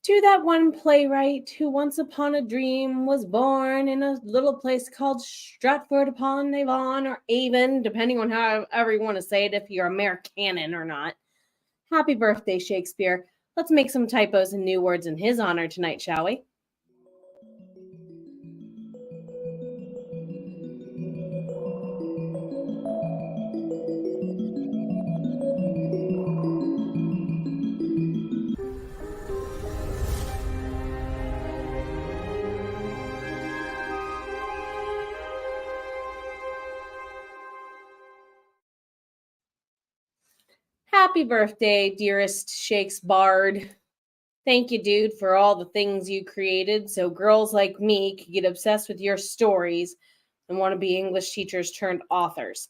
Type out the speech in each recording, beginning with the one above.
To that one playwright who once upon a dream was born in a little place called Stratford-upon-Avon, or Avon, depending on however you want to say it, if you're American or not. Happy birthday, Shakespeare. Let's make some typos and new words in his honor tonight, shall we? Happy birthday, dearest Shakes Bard. Thank you, dude, for all the things you created so girls like me could get obsessed with your stories and want to be English teachers turned authors.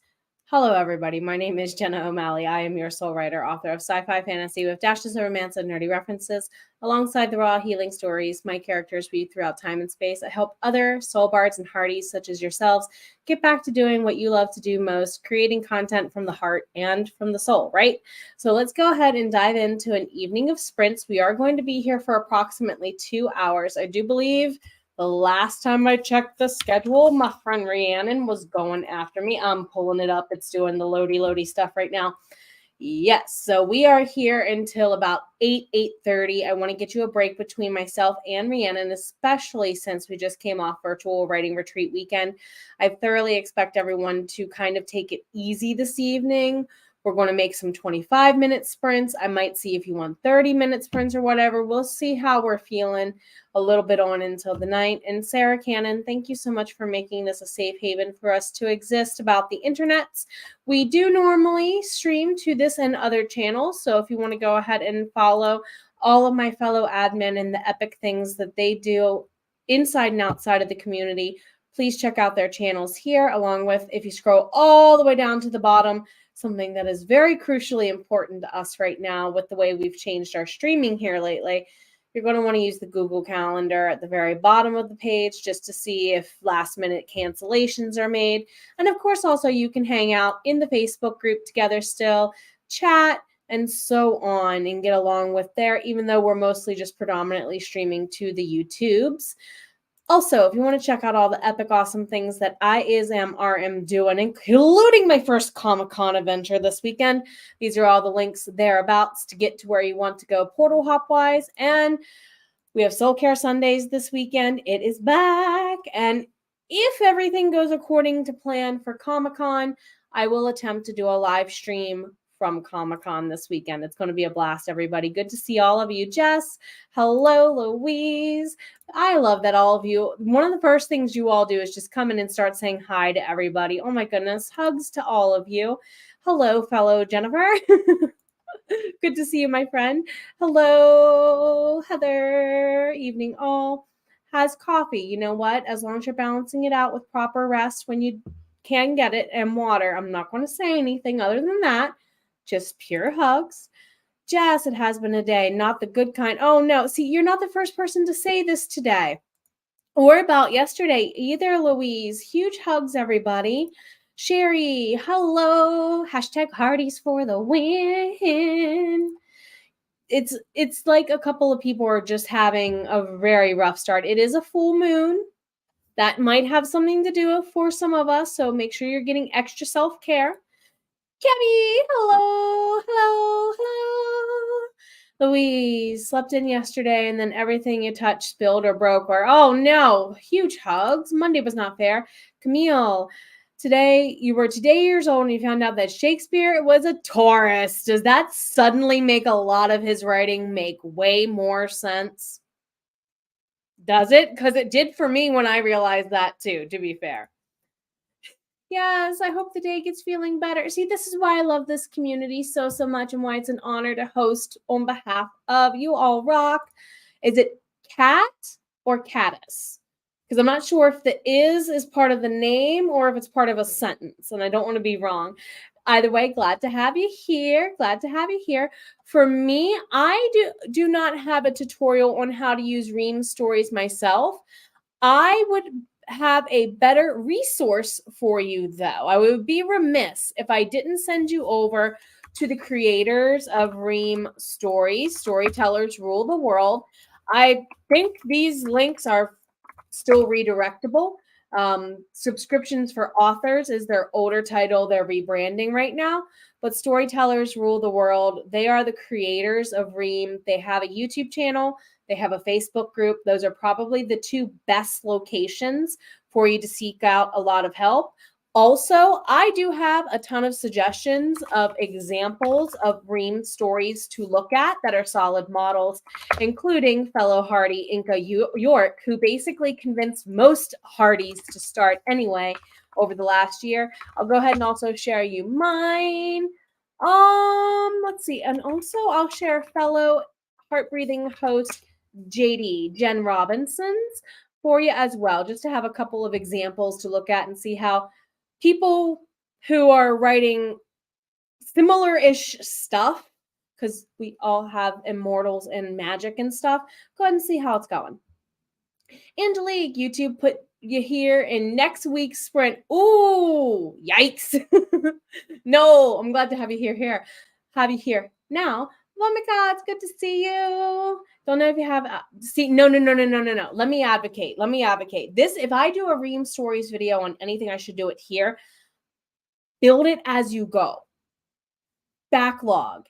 Hello, everybody. My name is Jenna O'Malley. I am your soul writer, author of sci-fi fantasy with dashes of romance and nerdy references. Alongside the raw healing stories my characters weave throughout time and space, I help other soul bards and hearties such as yourselves get back to doing what you love to do most, creating content from the heart and from the soul, right? So let's go ahead and dive into an evening of sprints. We are going to be here for approximately 2 hours. I do believe the last time I checked the schedule, my friend Rhiannon was going after me. I'm pulling it up. It's doing the loady stuff right now. Yes, so we are here until about 8:30. I want to get you a break between myself and Rhiannon, especially since we just came off virtual writing retreat weekend. I thoroughly expect everyone to kind of take it easy this evening. We're going to make some 25-minute sprints. I might see if you want 30-minute sprints or whatever. We'll see how we're feeling a little bit on until the night. And Sarra Cannon, thank you so much for making this a safe haven for us to exist about the internets. We do normally stream to this and other channels, so if you want to go ahead and follow all of my fellow admin and the epic things that they do inside and outside of the community, please check out their channels here, along with, if you scroll all the way down to the bottom, something that is very crucially important to us right now with the way we've changed our streaming here lately. You're going to want to use the Google Calendar at the very bottom of the page just to see if last-minute cancellations are made. And of course, also you can hang out in the Facebook group together still, chat, and so on, and get along with there, even though we're mostly just predominantly streaming to the YouTubes. Also, if you want to check out all the epic, awesome things that I am doing, including my first Comic-Con adventure this weekend, these are all the links thereabouts to get to where you want to go portal hop-wise. And we have Soul Care Sundays this weekend. It is back. And if everything goes according to plan for Comic-Con, I will attempt to do a live stream from Comic-Con this weekend. It's going to be a blast, everybody. Good to see all of you. Jess, hello, Louise. I love that all of you, one of the first things you all do is just come in and start saying hi to everybody. Oh my goodness, hugs to all of you. Hello, fellow Jennifer. Good to see you, my friend. Hello, Heather. Evening all. Has coffee. You know what? As long as you're balancing it out with proper rest when you can get it and water. I'm not going to say anything other than that. Just pure hugs. Jess, it has been a day, not the good kind. Oh, no. See, you're not the first person to say this today or about yesterday either, Louise. Huge hugs, everybody. Sherry, hello. Hashtag Hardies for the win. It's like a couple of people are just having a very rough start. It is a full moon. That might have something to do for some of us, so make sure you're getting extra self-care. Kebby, hello. Louise, slept in yesterday and then everything you touched spilled or broke or, oh no, huge hugs. Monday was not fair. Camille, today you were 2 years old and you found out that Shakespeare was a Taurus. Does that suddenly make a lot of his writing make way more sense? Does it? Because it did for me when I realized that too, to be fair. Yes, I hope the day gets feeling better. See, this is why I love this community so much and why it's an honor to host on behalf of You All Rock. Is it Cat or Caddis? Because I'm not sure if the is part of the name or if it's part of a sentence, and I don't want to be wrong. Either way, glad to have you here. For me, I do not have a tutorial on how to use Ream stories myself. I would have a better resource for you, though. I would be remiss if I didn't send you over to the creators of Ream Stories. Storytellers Rule the World. I think these links are still redirectable. Subscriptions for authors is their older title they're rebranding right now, but storytellers rule the world. They are the creators of Ream. They have a YouTube channel, they have a Facebook group. Those are probably the two best locations for you to seek out a lot of help. Also, I do have a ton of suggestions of examples of Ream stories to look at that are solid models, including fellow Hardy Inca York, who basically convinced most Hardys to start anyway over the last year. I'll go ahead and also share you mine. Let's see. And also I'll share fellow Heart Breathing host Jen Robinson's for you as well, just to have a couple of examples to look at and see how people who are writing similar-ish stuff, because we all have immortals and magic and stuff, go ahead and see how it's going. Angelique, YouTube put you here in next week's sprint. Ooh, yikes. No, I'm glad to have you here. Have you here now. Oh my God, it's good to see you. Don't know if you have no. Let me advocate. This, if I do a Ream Stories video on anything, I should do it here. Build it as you go. Backlog.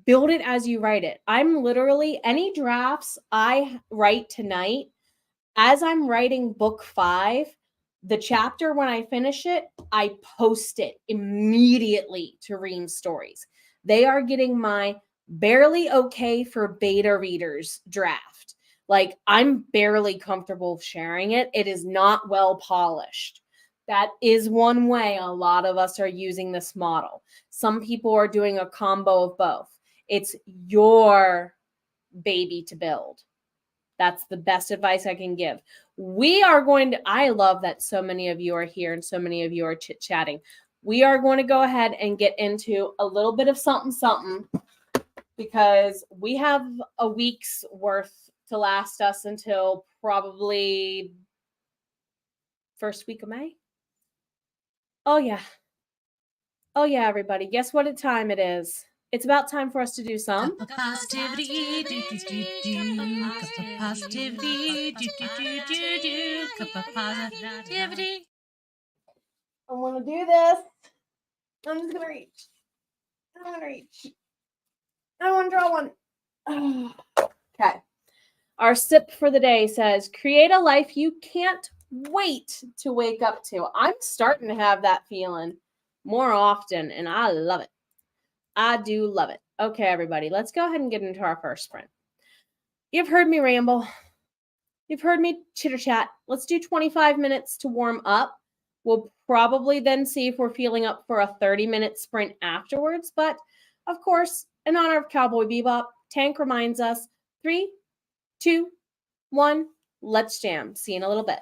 Build it as you write it. I'm literally, any drafts I write tonight, as I'm writing book 5, the chapter, when I finish it, I post it immediately to Ream Stories. They are getting my barely okay for beta readers draft. Like, I'm barely comfortable sharing it. It is not well polished. That is one way a lot of us are using this model. Some people are doing a combo of both. It's your baby to build. That's the best advice I can give. We are going to, I love that so many of you are here and so many of you are chit-chatting. We are going to go ahead and get into a little bit of something, because we have a week's worth to last us until probably first week of May. Oh yeah, everybody. Guess what time it is? It's about time for us to do some cup of positivity, cup of positivity, cup of positivity. I want to do this. I'm just gonna reach. I want to draw one. Okay. Our sip for the day says, create a life you can't wait to wake up to. I'm starting to have that feeling more often, and I love it. I do love it. Okay, everybody, let's go ahead and get into our first sprint. You've heard me ramble. You've heard me chitter-chat. Let's do 25 minutes to warm up. We'll probably then see if we're feeling up for a 30-minute sprint afterwards. But, of course, in honor of Cowboy Bebop, Tank reminds us, 3, 2, 1, let's jam. See you in a little bit.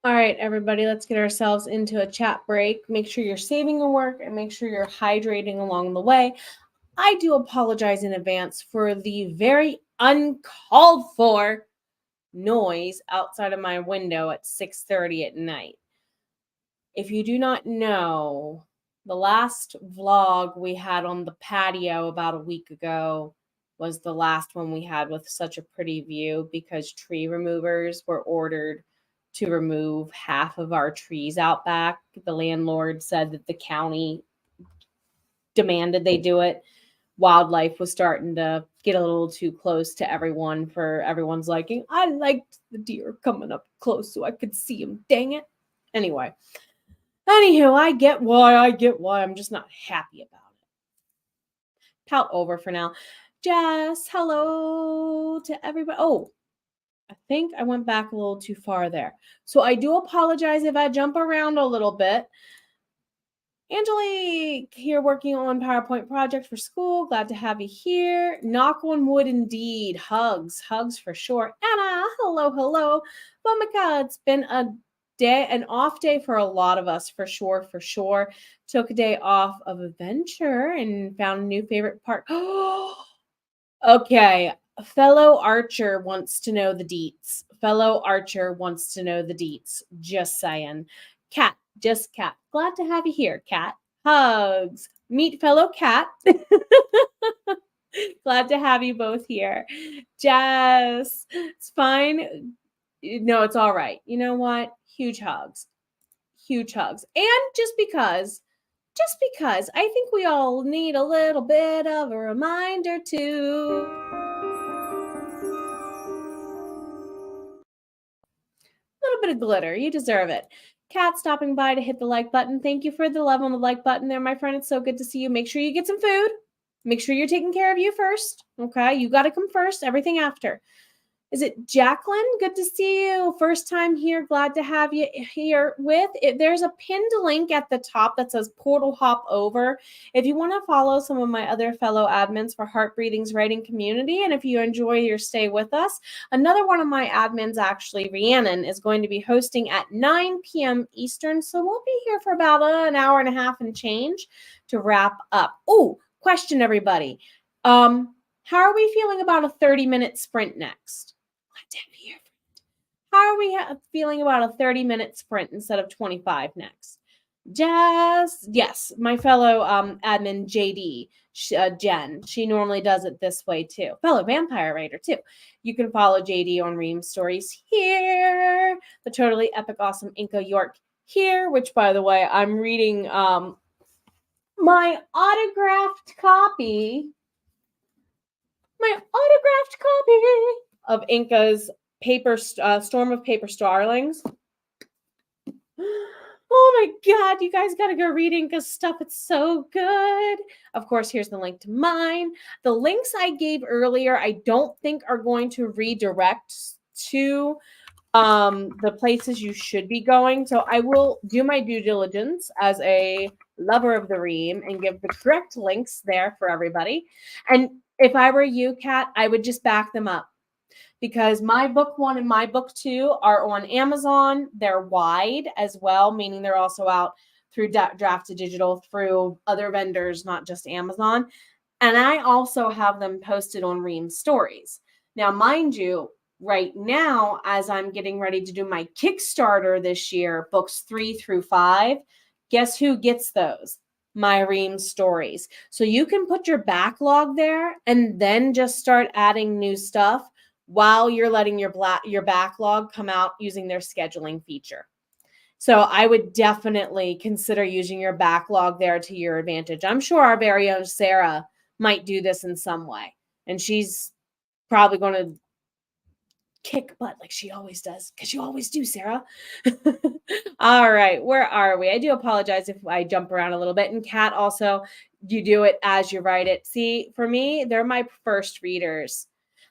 All right, everybody, let's get ourselves into a chat break. Make sure you're saving your work and make sure you're hydrating along the way. I do apologize in advance for the very uncalled for noise outside of my window at 6:30 at night. If you do not know, the last vlog we had on the patio about a week ago was the last one we had with such a pretty view because tree removers were ordered to remove half of our trees out back. The landlord said that the county demanded they do it. Wildlife was starting to get a little too close to everyone for everyone's liking. I liked the deer coming up close so I could see them. Dang it. Anywho, I get why. I'm just not happy about it. Pout over for now. Jess, hello to everybody. Oh, I think I went back a little too far there. So I do apologize if I jump around a little bit. Angelique, here working on PowerPoint project for school. Glad to have you here. Knock on wood indeed. Hugs for sure. Anna, hello. Bumika, it's been an off day for a lot of us, for sure. Took a day off of adventure and found a new favorite park. Okay, fellow archer wants to know the deets. Just saying. Cat. Glad to have you here, Cat. Hugs. Meet fellow Cat. Glad to have you both here. Jess, it's fine. No, it's all right. You know what? Huge hugs. And just because I think we all need a little bit of a reminder too. A little bit of glitter. You deserve it. Kat stopping by to hit the like button. Thank you for the love on the like button there, my friend. It's so good to see you. Make sure you get some food. Make sure you're taking care of you first. Okay? You got to come first, everything after. Is it Jacqueline? Good to see you. First time here. Glad to have you here with it. There's a pinned link at the top that says portal hop over. If you want to follow some of my other fellow admins for HeartBreathings writing community, and if you enjoy your stay with us, another one of my admins, actually, Rhiannon, is going to be hosting at 9 p.m. Eastern. So we'll be here for about an hour and a half and change to wrap up. Oh, question, everybody. How are we feeling about a 30-minute sprint next? How are we feeling about a 30-minute sprint instead of 25 next? Yes, my fellow admin JD, Jen, she normally does it this way too. Fellow vampire writer too. You can follow JD on Ream Stories here. The Totally Epic Awesome Inca York here, which by the way, I'm reading my autographed copy of Inca's Storm of Paper Starlings. Oh my God, you guys got to go read Inca's stuff. It's so good. Of course, here's the link to mine. The links I gave earlier, I don't think are going to redirect to the places you should be going. So I will do my due diligence as a lover of the Ream and give the correct links there for everybody. And if I were you, Kat, I would just back them up. Because my book 1 and my book 2 are on Amazon. They're wide as well, meaning they're also out through Drafted Digital, through other vendors, not just Amazon. And I also have them posted on Ream Stories. Now, mind you, right now, as I'm getting ready to do my Kickstarter this year, books 3 through 5, guess who gets those? My Ream Stories. So you can put your backlog there and then just start adding new stuff while you're letting your backlog come out using their scheduling feature. So I would definitely consider using your backlog there to your advantage. I'm sure our very own Sarah might do this in some way. And she's probably going to kick butt like she always does, because you always do, Sarah. All right, where are we? I do apologize if I jump around a little bit. And Kat, also, you do it as you write it. See, for me, they're my first readers.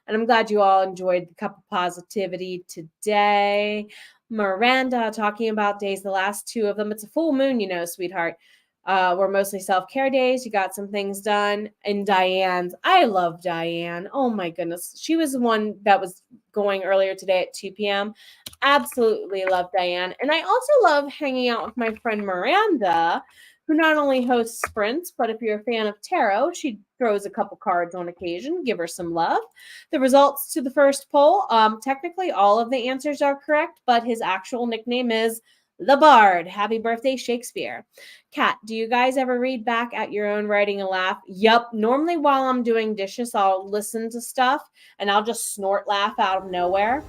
And I'm glad you all enjoyed the cup of positivity today. Miranda talking about days, the last 2 of them. It's a full moon, you know, sweetheart. Were mostly self-care days. You got some things done. And Diane's, I love Diane. Oh my goodness. She was the one that was going earlier today at 2 p.m. Absolutely love Diane. And I also love hanging out with my friend Miranda, who not only hosts sprints, but if you're a fan of tarot, she throws a couple cards on occasion. Give her some love. The results to the first poll, technically all of the answers are correct, but his actual nickname is the Bard. Happy birthday, Shakespeare. Kat, do you guys ever read back at your own writing and laugh? Yup. Normally while I'm doing dishes, I'll listen to stuff and I'll just snort laugh out of nowhere.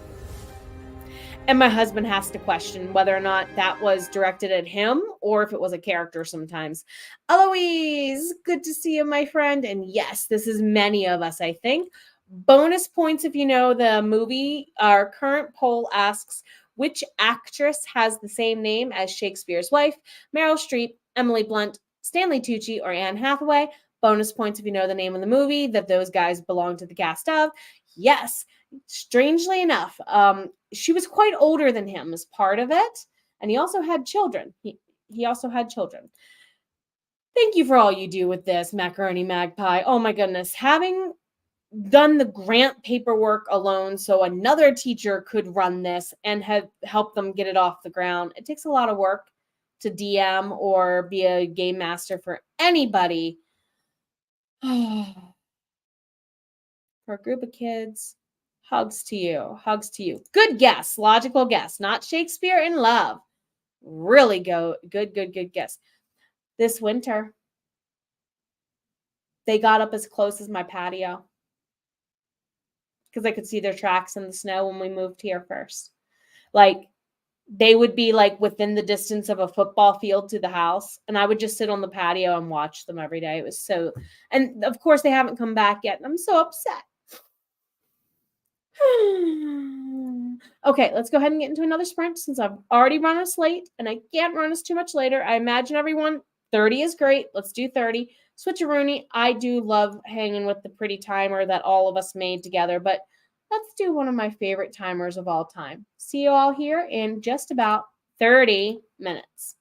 And my husband has to question whether or not that was directed at him or if it was a character sometimes. Eloise, good to see you, my friend. And yes, this is many of us, I think. Bonus points if you know the movie. Our current poll asks, which actress has the same name as Shakespeare's wife? Meryl Streep, Emily Blunt, Stanley Tucci, or Anne Hathaway? Bonus points if you know the name of the movie that those guys belong to the cast of. Yes, strangely enough, she was quite older than him as part of it, and he also had children. He also had children. Thank you for all you do with this, Macaroni Magpie. Oh my goodness, having done the grant paperwork alone so another teacher could run this and have helped them get it off the ground. It takes a lot of work to DM or be a game master for anybody. For a group of kids, hugs to you. Hugs to you. Good guess. Logical guess. Not Shakespeare in Love. Really good guess. This winter, they got up as close as my patio because I could see their tracks in the snow when we moved here first. Like, they would be like within the distance of a football field to the house, and I would just sit on the patio and watch them every day. It was so, and of course they haven't come back yet, and I'm so upset. Okay, let's go ahead and get into another sprint since I've already run us late and I can't run us too much later. I imagine everyone 30 is great. Let's do 30. Switcheroony, I do love hanging with the pretty timer that all of us made together, but let's do one of my favorite timers of all time. See you all here in just about 30 minutes.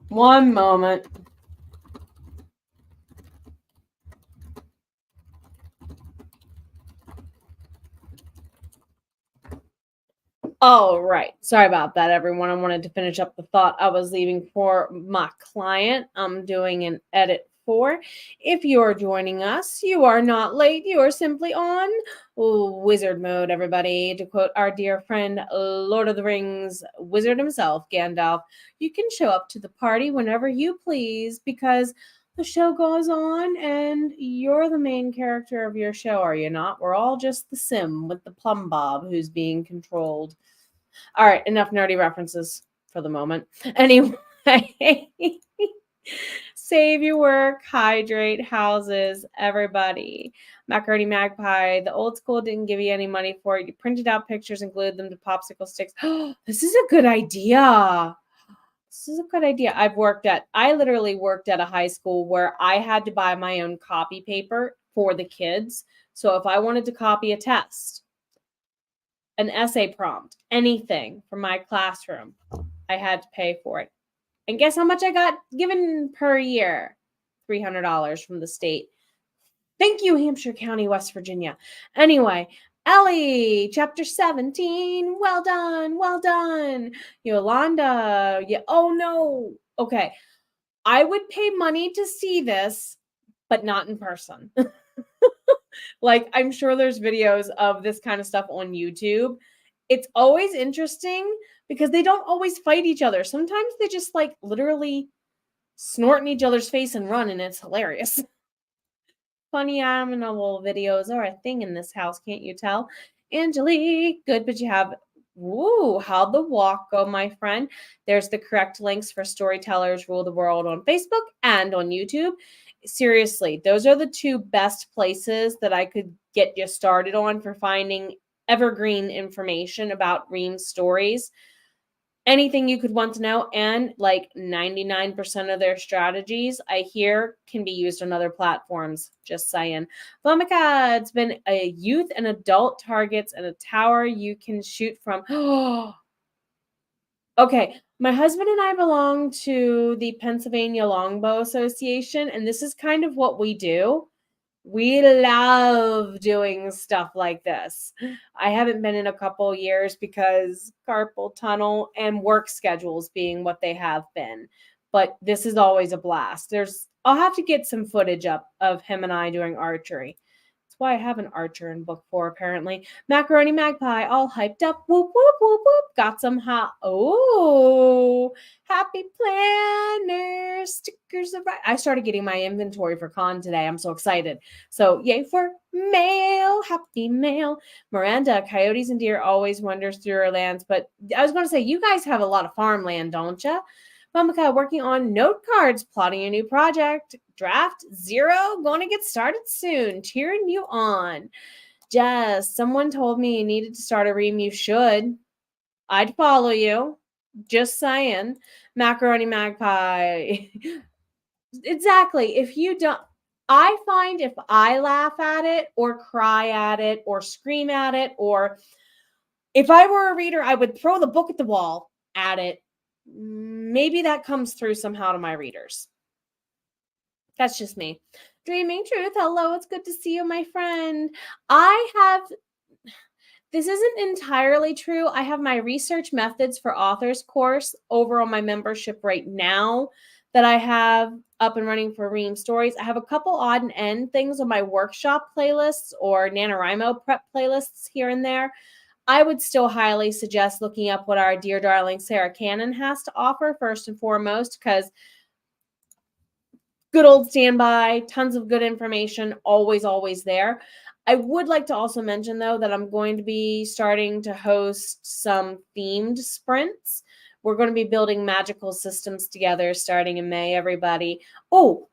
One moment. All right. Sorry about that, everyone. I wanted to finish up the thought I was leaving for my client. I'm doing an edit for. If you're joining us, you are not late. You are simply on wizard mode, everybody. To quote our dear friend, Lord of the Rings wizard himself, Gandalf, you can show up to the party whenever you please because the show goes on and you're the main character of your show, are you not? We're all just the sim with the plumb bob who's being controlled. All right, enough nerdy references for the moment. Anyway, save your work, hydrate, houses, everybody. Macaroni Magpie, the old school didn't give you any money for it. You printed out pictures and glued them to popsicle sticks. This is a good idea. This is a good idea. I literally worked at a high school where I had to buy my own copy paper for the kids. So if I wanted to copy a test, an essay prompt, anything from my classroom, I had to pay for it. And guess how much I got given per year? $300 from the state. Thank you, Hampshire County, West Virginia. Anyway, Ellie, chapter 17. Well done. Well done. Yolanda. Yeah. Oh, no. Okay. I would pay money to see this, but not in person. Like, I'm sure there's videos of this kind of stuff on YouTube. It's always interesting because they don't always fight each other. Sometimes they just like literally snort in each other's face and run, and it's hilarious. Funny animal videos are a thing in this house, can't you tell? Angelique, good, but you have. Woo, how'd the walk go, my friend? There's the correct links for Storytellers Rule the World on Facebook and on YouTube. Seriously, those are the two best places that I could get you started on for finding evergreen information about Ream's stories. Anything you could want to know, and like 99% of their strategies I hear can be used on other platforms. Just saying. Vomika, it's been a youth and adult targets and a tower you can shoot from. Okay, my husband and I belong to the Pennsylvania Longbow Association, and this is kind of what we do. We love doing stuff like this. I haven't been in a couple years because carpal tunnel and work schedules being what they have been. But this is always a blast. I'll have to get some footage up of him and I doing archery. That's why I have an archer in book 4, apparently. Macaroni Magpie, all hyped up. Whoop, whoop, whoop, whoop. Got some hot. Oh, happy planner stickers. I started getting my inventory for con today. I'm so excited. So yay for mail. Happy mail. Miranda, coyotes and deer always wanders through our lands. But I was going to say, you guys have a lot of farmland, don't you? Mamaka, working on note cards, plotting a new project. Draft 0, going to get started soon. Cheering you on. Jess, someone told me you needed to start a Ream. You should. I'd follow you. Just saying. Macaroni Magpie. Exactly. If you don't, I find if I laugh at it or cry at it or scream at it, or if I were a reader, I would throw the book at the wall at it. Maybe that comes through somehow to my readers. That's just me. Dreaming Truth, hello, it's good to see you, my friend. This isn't entirely true. I have my research methods for authors course over on my membership right now that I have up and running for Ream Stories. I have a couple odd and end things on my workshop playlists or NaNoWriMo prep playlists here and there. I would still highly suggest looking up what our dear darling Sarra Cannon has to offer first and foremost, because good old standby, tons of good information, always there. I would like to also mention, though, that I'm going to be starting to host some themed sprints. We're going to be building magical systems together starting in May, everybody. Oh,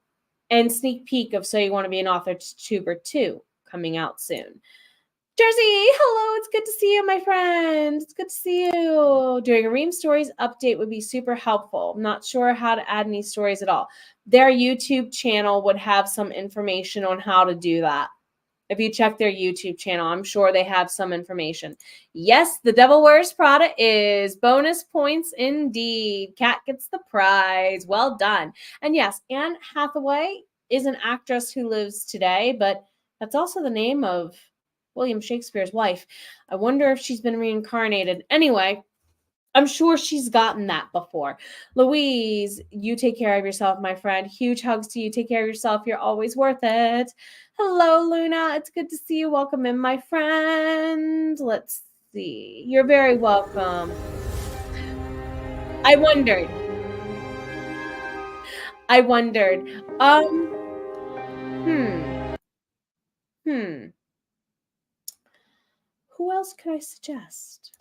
and sneak peek of So You Want to Be an Author Tuber 2 coming out soon. Jersey, hello, it's good to see you, my friend. It's good to see you. Doing a Ream Stories update would be super helpful. I'm not sure how to add any stories at all. Their YouTube channel would have some information on how to do that. If you check their YouTube channel, I'm sure they have some information. Yes, The Devil Wears Prada is bonus points indeed. Kat gets the prize. Well done. And yes, Anne Hathaway is an actress who lives today, but that's also the name of William Shakespeare's wife. I wonder if she's been reincarnated. Anyway, I'm sure she's gotten that before. Louise, you take care of yourself, my friend. Huge hugs to you. Take care of yourself. You're always worth it. Hello, Luna. It's good to see you. Welcome in, my friend. Let's see. You're very welcome. I wondered. Hmm. Who else could I suggest?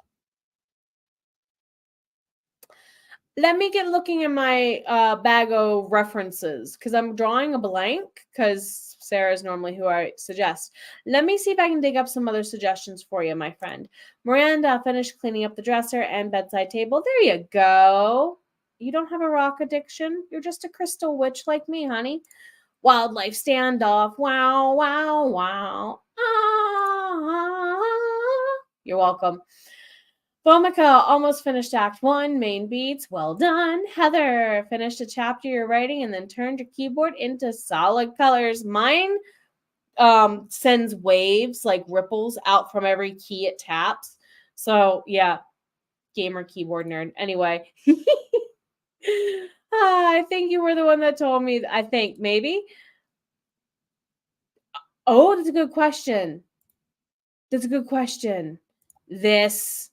Let me get looking in my bag of references because I'm drawing a blank because Sarah is normally who I suggest. Let me see if I can dig up some other suggestions for you, my friend. Miranda finished cleaning up the dresser and bedside table. There you go. You don't have a rock addiction. You're just a crystal witch like me, honey. Wildlife standoff. Wow, wow, wow. Ah, you're welcome. Bomika almost finished Act 1, main beats. Well done. Heather finished a chapter you're writing and then turned your keyboard into solid colors. Mine sends waves, like ripples, out from every key it taps. So, yeah, gamer keyboard nerd. Anyway. I think you were the one that told me. I think, maybe. Oh, that's a good question. This.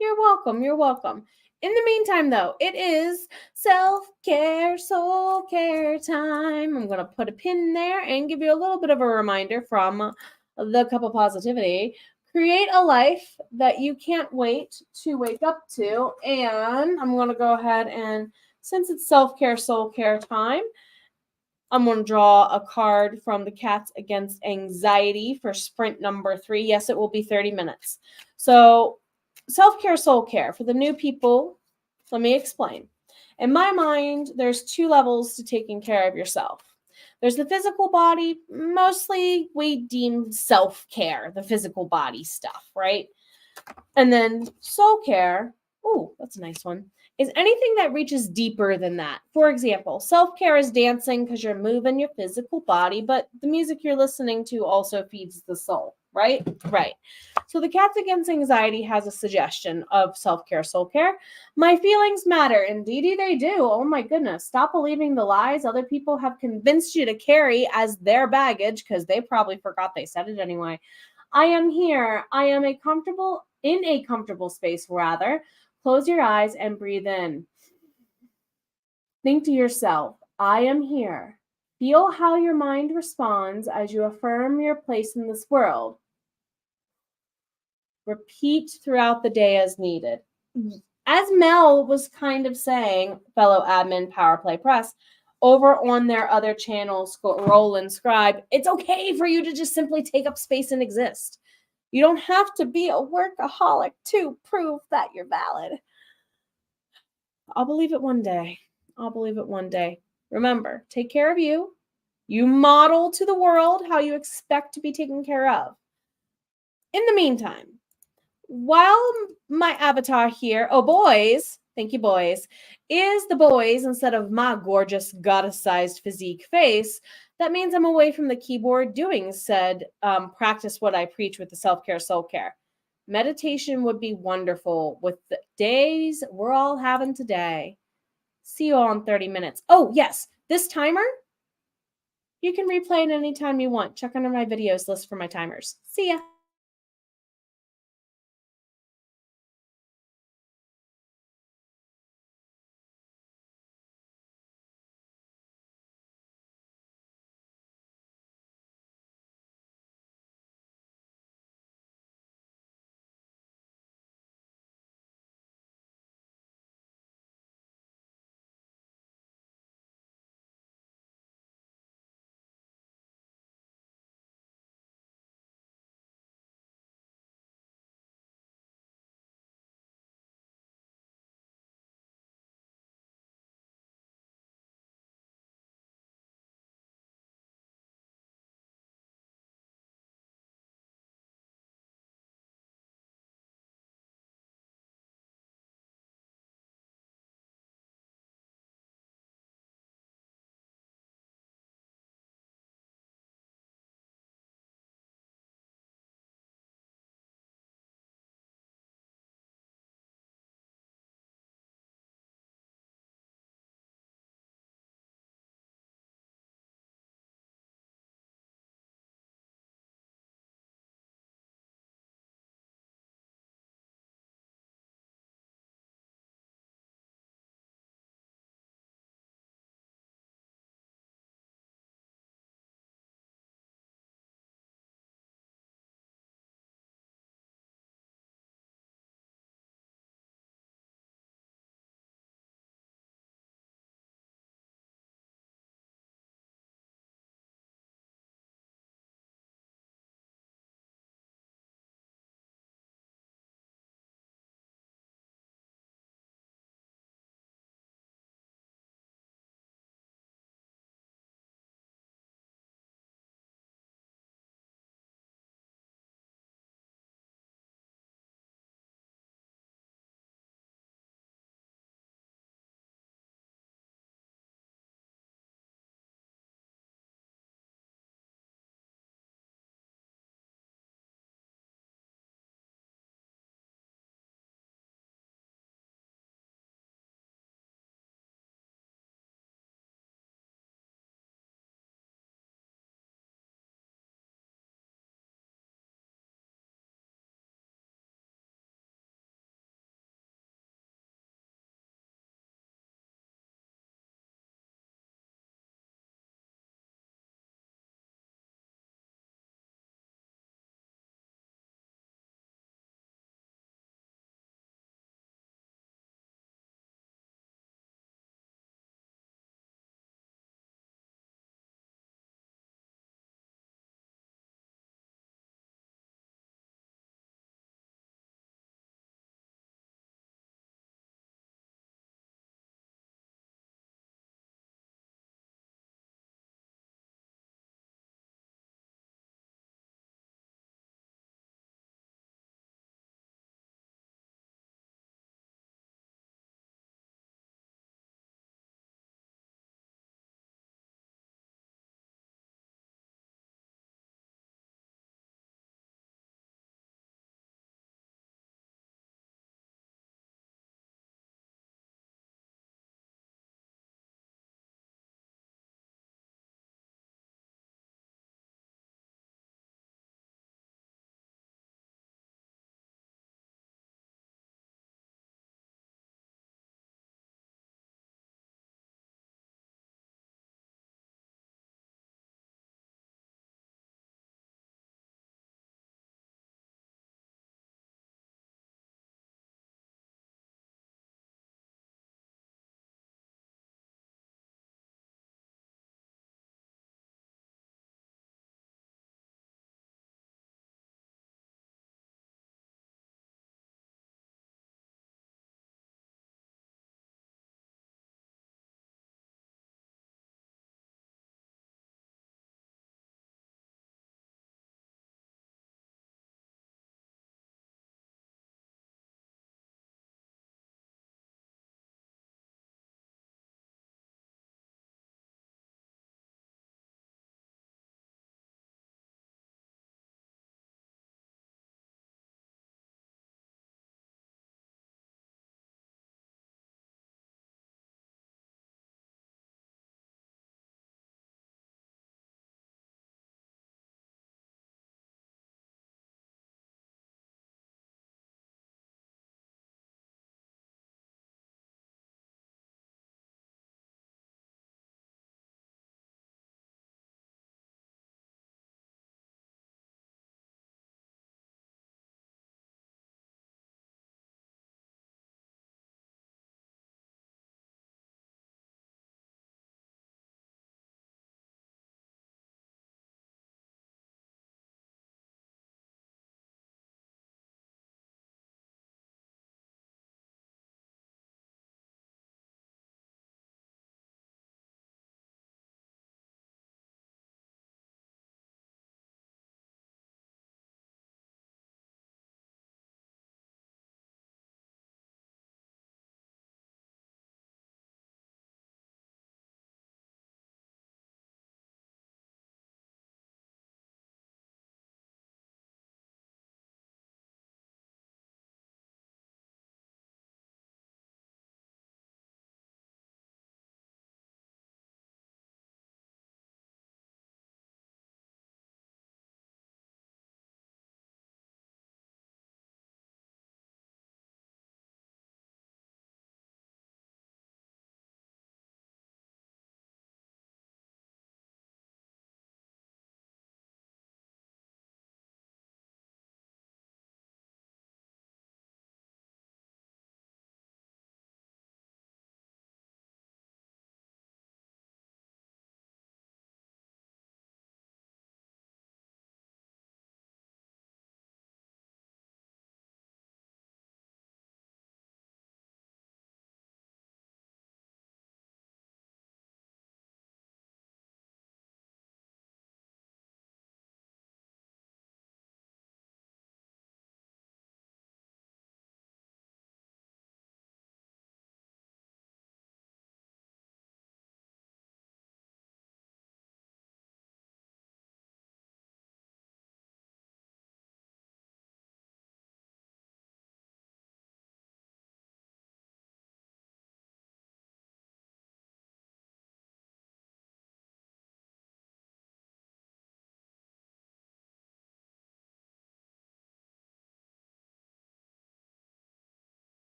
You're welcome. In the meantime, though, it is self-care, soul care time. I'm going to put a pin there and give you a little bit of a reminder from the Cup of Positivity. Create a life that you can't wait to wake up to. And I'm going to go ahead and, since it's self-care, soul care time, I'm going to draw a card from the Cats Against Anxiety for sprint number 3. Yes, it will be 30 minutes. So, self-care, soul care. For the new people, let me explain. In my mind, there's 2 levels to taking care of yourself. There's the physical body. Mostly we deem self-care, the physical body stuff, right? And then soul care. Oh, that's a nice one. Is anything that reaches deeper than that. For example, self-care is dancing because you're moving your physical body, but the music you're listening to also feeds the soul, right? Right. So the Cats Against Anxiety has a suggestion of self-care, soul care. My feelings matter. Indeedy they do. Oh my goodness. Stop believing the lies other people have convinced you to carry as their baggage because they probably forgot they said it anyway. I am here. I am in a comfortable space, rather. Close your eyes and breathe in. Think to yourself, I am here. Feel how your mind responds as you affirm your place in this world. Repeat throughout the day as needed. As Mel was kind of saying, fellow admin Power Play Press, over on their other channels, Roll and Scribe, it's okay for you to just simply take up space and exist. You don't have to be a workaholic to prove that you're valid. I'll believe it one day. Remember, take care of you. You model to the world how you expect to be taken care of. In the meantime, while my avatar here, oh boys, thank you boys, is the boys instead of my gorgeous goddess-sized physique face, that means I'm away from the keyboard doing said practice what I preach with the self-care, soul care. Meditation would be wonderful with the days we're all having today. See you all in 30 minutes. Oh, yes, this timer, you can replay it anytime you want. Check under my videos list for my timers. See ya.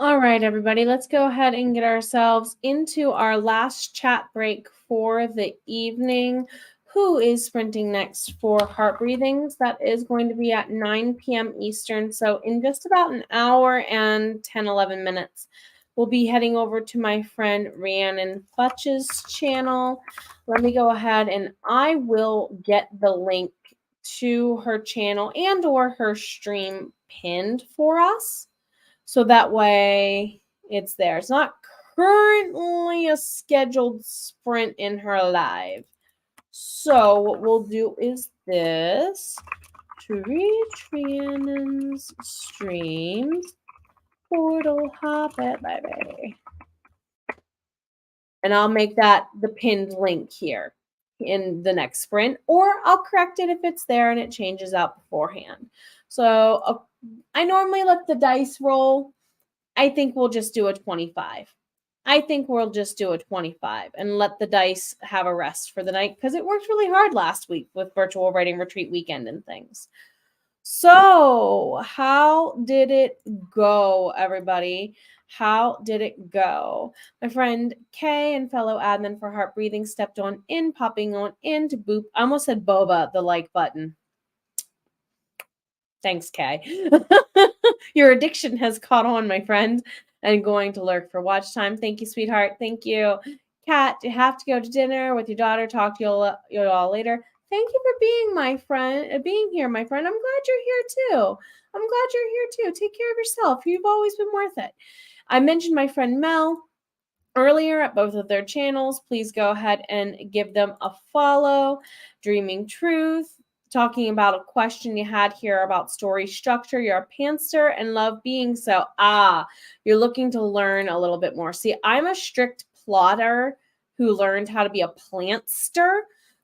All right, everybody, let's go ahead and get ourselves into our last chat break for the evening. Who is sprinting next for Heart Breathings? That is going to be at 9 p.m. Eastern. So in just about an hour and 10, 11 minutes, we'll be heading over to my friend Rhiannon Clutch's channel. Let me go ahead and I will get the link to her channel and or her stream pinned for us. So that way it's there. It's not currently a scheduled sprint in her live. So what we'll do is this. To reach Rhiannon's streams, portal hop it, baby. And I'll make that the pinned link here in the next sprint, or I'll correct it if it's there and it changes out beforehand. So I normally let the dice roll. I think we'll just do a 25. I think we'll just do a 25 and let the dice have a rest for the night because it worked really hard last week with virtual writing retreat weekend and things. So how did it go, everybody? How did it go? My friend Kay and fellow admin for Heart Breathing stepped on in, popping on in to boop. I almost said boba, the like button. Thanks, Kay. Your addiction has caught on, my friend, and going to lurk for watch time. Thank you, sweetheart. Thank you. Kat, you have to go to dinner with your daughter. Talk to you all later. Thank you for being here, my friend. I'm glad you're here too. I'm glad you're here too. Take care of yourself. You've always been worth it. I mentioned my friend Mel earlier at both of their channels. Please go ahead and give them a follow. Dreaming Truth, talking about a question you had here about story structure. You're a pantser and love being so. You're looking to learn a little bit more. See, I'm a strict plotter who learned how to be a plantster.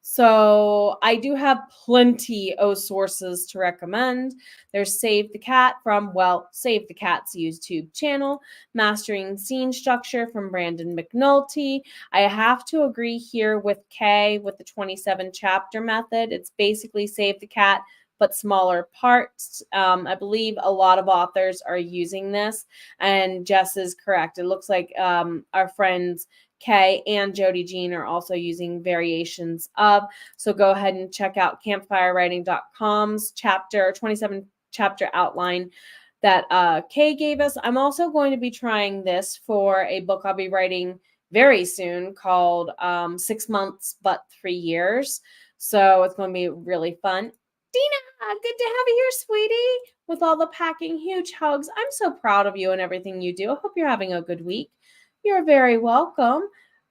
So I do have plenty of sources to recommend. There's Save the Cat from, Save the Cat's YouTube channel. Mastering Scene Structure from Brandon McNulty. I have to agree here with Kay with the 27 chapter method. It's basically Save the Cat, but smaller parts. I believe a lot of authors are using this, and Jess is correct. It looks like our friends Kay and Jody Jean are also using variations of. So go ahead and check out campfirewriting.com's chapter 27 chapter outline that Kay gave us. I'm also going to be trying this for a book I'll be writing very soon called 6 Months But 3 Years. So it's going to be really fun. Dina, good to have you here, sweetie. With all the packing, huge hugs. I'm so proud of you and everything you do. I hope you're having a good week. You're very welcome.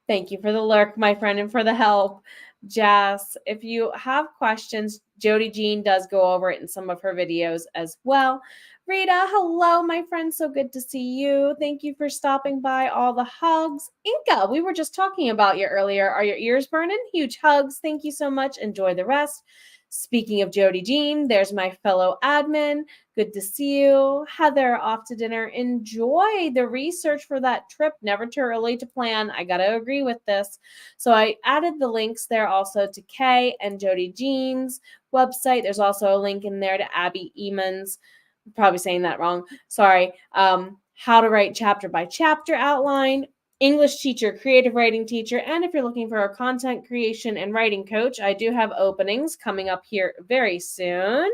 Thank you for the lurk, my friend, and for the help. Jess, if you have questions, Jody Jean does go over it in some of her videos as well. Rita, hello, my friend. So good to see you. Thank you for stopping by. All the hugs. Inka, we were just talking about you earlier. Are your ears burning? Huge hugs. Thank you so much. Enjoy the rest. Speaking of Jody Jean, there's my fellow admin. Good to see you. Heather, off to dinner. Enjoy the research for that trip. Never too early to plan. I got to agree with this. So I added the links there also to Kay and Jody Jean's website. There's also a link in there to Abby Eamon's. I'm probably saying that wrong. Sorry. How to write chapter by chapter outline. English teacher, creative writing teacher, and if you're looking for a content creation and writing coach, I do have openings coming up here very soon.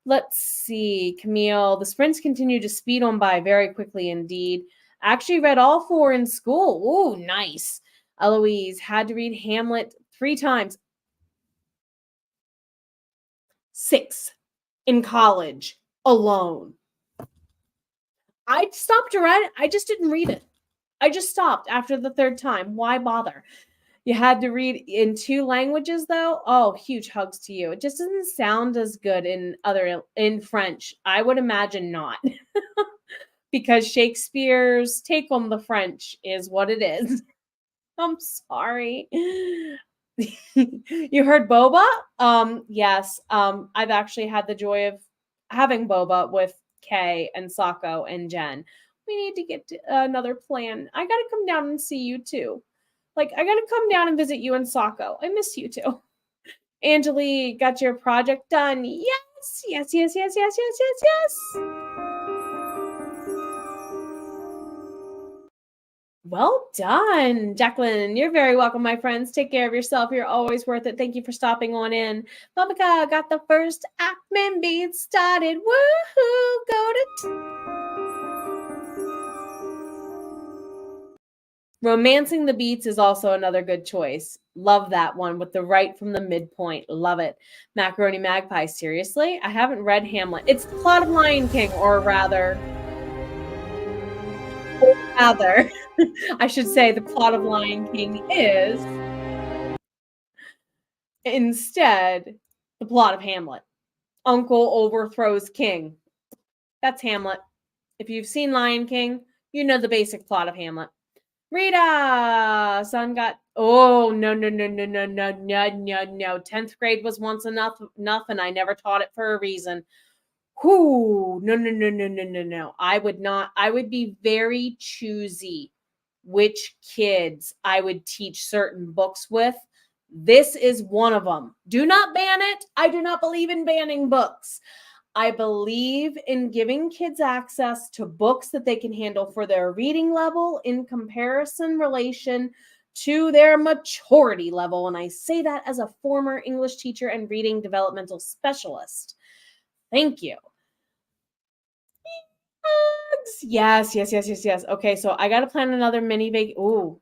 Let's see, Camille, the sprints continue to speed on by very quickly indeed. I actually read all 4 in school. Ooh, nice. Eloise had to read Hamlet 3 times. 6 in college alone. I stopped to read it. I just didn't read it. I just stopped after the 3rd time. Why bother? You had to read in 2 languages, though. Oh, huge hugs to you. It just doesn't sound as good in French. I would imagine not. Because Shakespeare's take on the French is what it is. I'm sorry. You heard boba? Yes. I've actually had the joy of having boba with Kay and Sako and Jen. We need to get to another plan. I gotta come down and see you too. Like, I gotta come down and visit you and Sako. I miss you too. Angeli, got your project done? Yes, yes, yes, yes, yes, yes, yes, yes. Well done, Jacqueline. You're very welcome, my friends. Take care of yourself. You're always worth it. Thank you for stopping on in. Mamika got the first admin beat started. Woohoo! Go to Romancing the Beats is also another good choice. Love that one with the right from the midpoint. Love it. Macaroni Magpie. Seriously? I haven't read Hamlet. It's the plot of Lion King, or rather, I should say the plot of Lion King is instead the plot of Hamlet. Uncle overthrows king. That's Hamlet. If you've seen Lion King, you know the basic plot of Hamlet. Rita, son got. Oh no no no no no no no no no. 10th grade was once enough, and I never taught it for a reason. Whoo, no no no no no no no. I would not. I would be very choosy which kids I would teach certain books with. This is one of them. Do not ban it. I do not believe in banning books. I believe in giving kids access to books that they can handle for their reading level in comparison relation to their maturity level. And I say that as a former English teacher and reading developmental specialist. Thank you. Yes, yes, yes, yes, yes. Okay, so I got to plan another mini vacation. Ooh,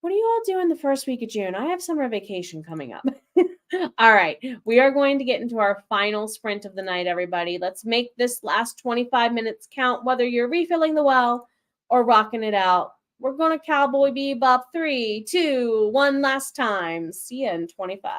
what do you all do in the first week of June? I have summer vacation coming up. All right, we are going to get into our final sprint of the night, everybody. Let's make this last 25 minutes count, whether you're refilling the well or rocking it out. We're going to Cowboy Bebop 3, 2, 1 last time. See you in 25.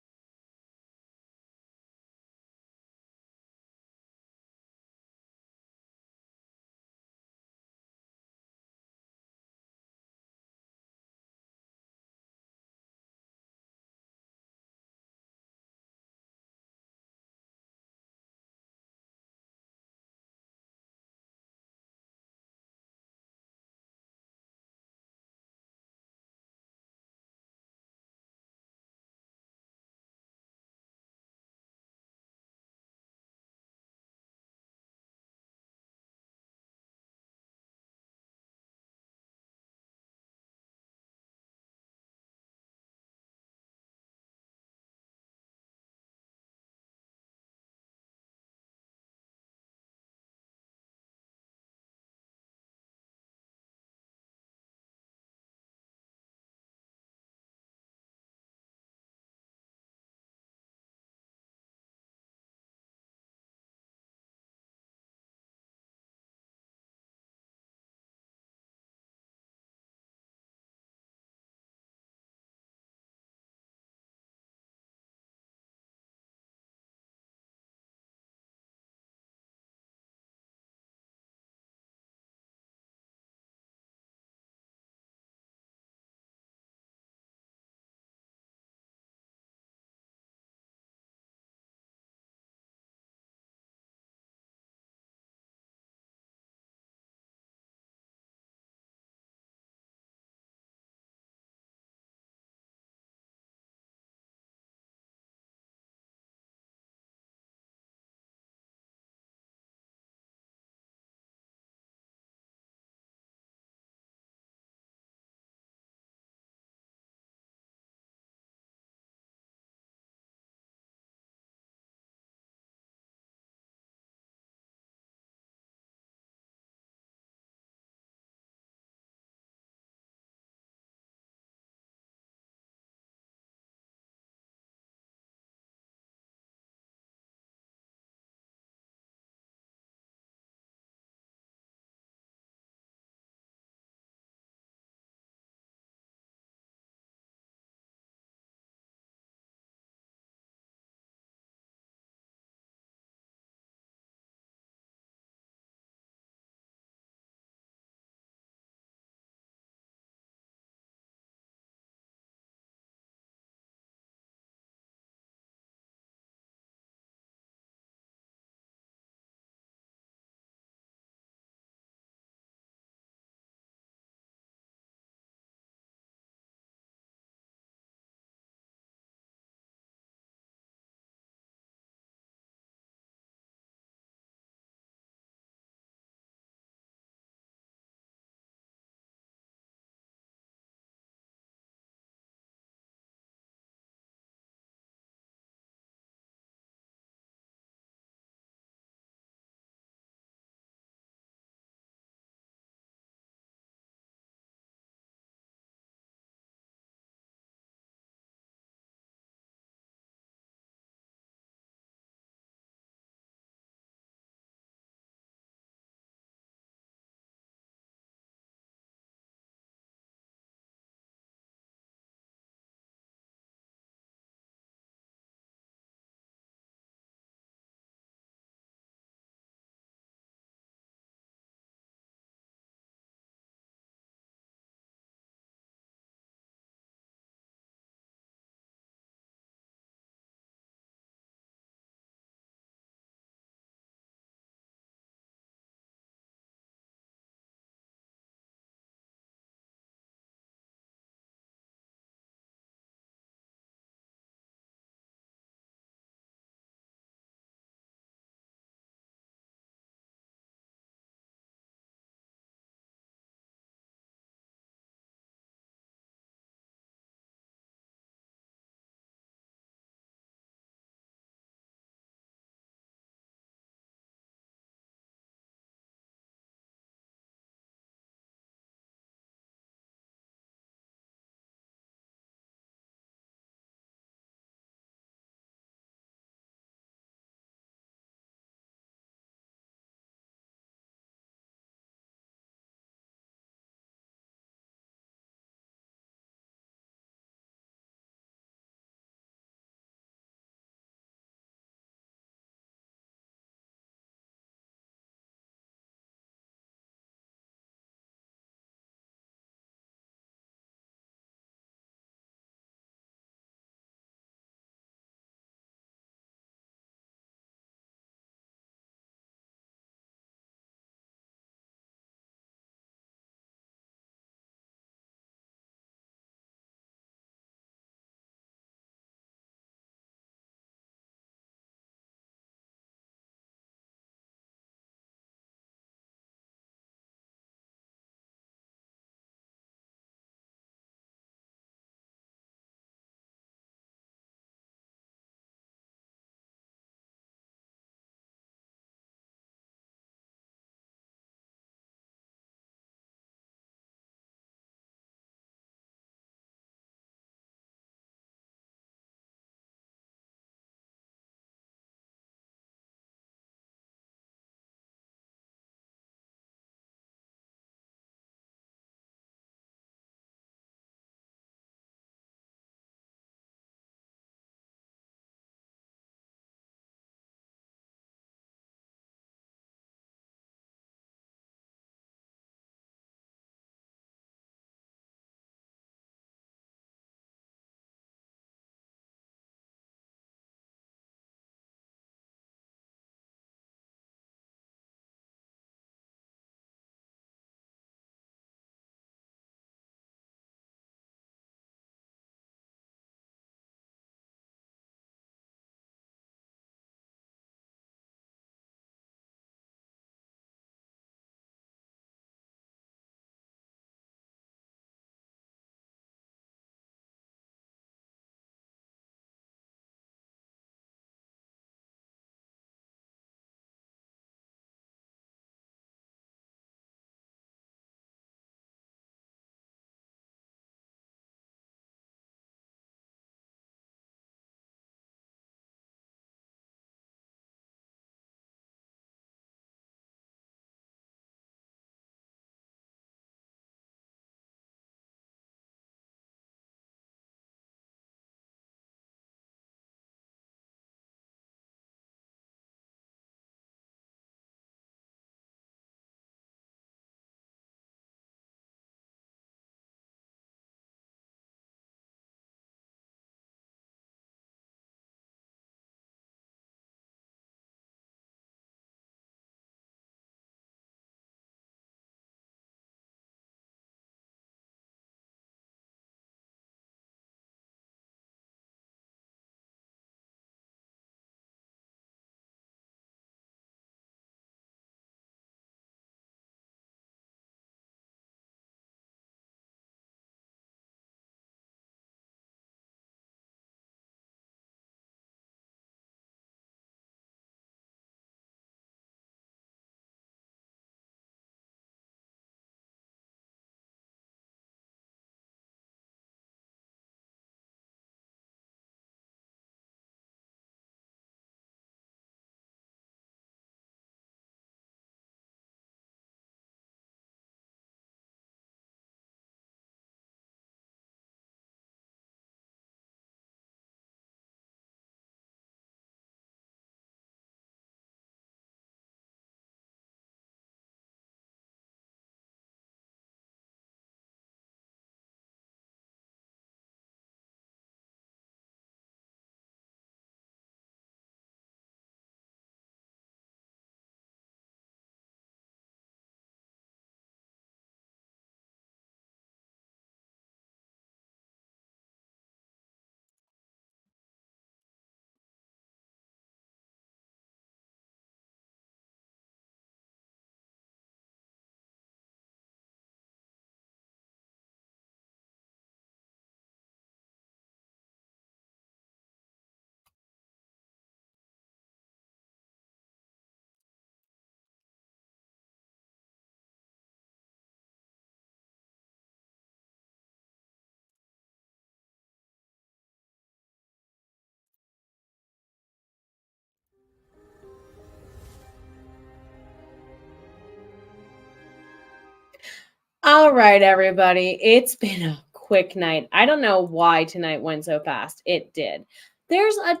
All right, everybody. It's been a quick night. I don't know why tonight went so fast. It did. There's a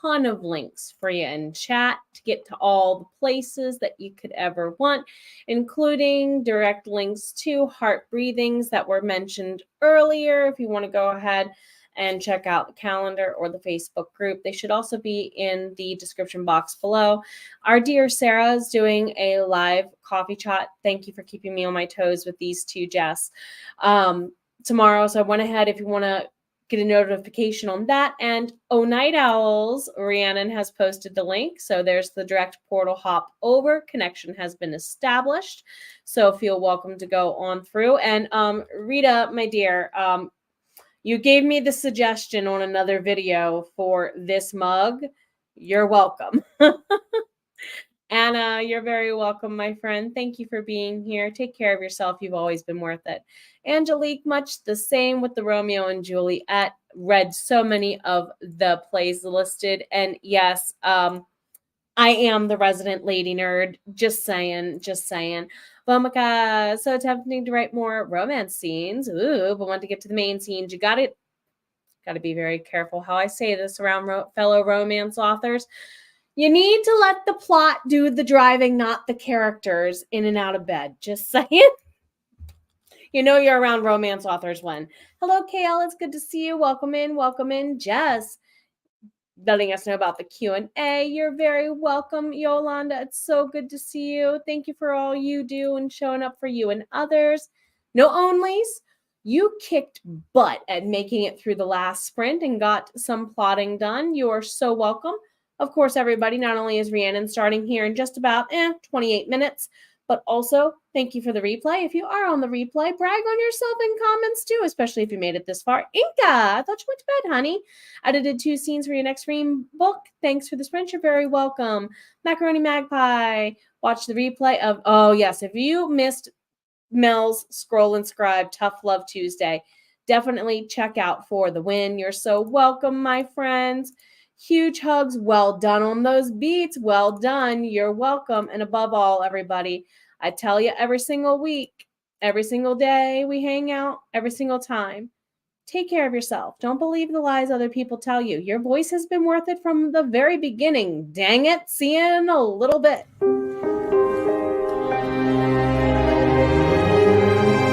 ton of links for you in chat to get to all the places that you could ever want, including direct links to Heart Breathings that were mentioned earlier. If you want to go ahead and check out the calendar or the Facebook group, they should also be in the description box below. Our dear Sarah is doing a live coffee chat. Thank you for keeping me on my toes with these two, Jess. Tomorrow, so I went ahead, if you want to get a notification on that. And Oh Night Owls, Rhiannon has posted the link. So there's the direct portal hop over. Connection has been established. So feel welcome to go on through. And Rita, my dear, you gave me the suggestion on another video for this mug. You're welcome. Anna, you're very welcome, my friend. Thank you for being here. Take care of yourself. You've always been worth it. Angelique, much the same with the Romeo and Juliet. Read so many of the plays listed. And yes, I am the resident lady nerd. Just saying, just saying. Vomika, so attempting to write more romance scenes. Ooh, but want to get to the main scenes. You got to be very careful how I say this around fellow romance authors. You need to let the plot do the driving, not the characters in and out of bed. Just saying. You know you're around romance authors when. Hello, Kale. It's good to see you. Welcome in. Welcome in. Jess, letting us know about the Q&A. You're very welcome, Yolanda. It's so good to see you. Thank you for all you do and showing up for you and others. No onlys. You kicked butt at making it through the last sprint and got some plotting done. You are so welcome. Of course, everybody, not only is Rhiannon starting here in just about 28 minutes, but also thank you for the replay. If you are on the replay, brag on yourself in comments too, especially if you made it this far. Inca, I thought you went to bed, honey. I did 2 scenes for your next ream book. Thanks for the sprint. You're very welcome. Macaroni Magpie, watch the replay of, oh yes, if you missed Mel's Scroll and Scribe Tough Love Tuesday, definitely check out For the Win. You're so welcome, my friends. Huge hugs. Well done on those beats. Well done. You're welcome. And above all, everybody, I tell you every single week, every single day we hang out, every single time, take care of yourself. Don't believe the lies other people tell you. Your voice has been worth it from the very beginning. Dang it. See you in a little bit.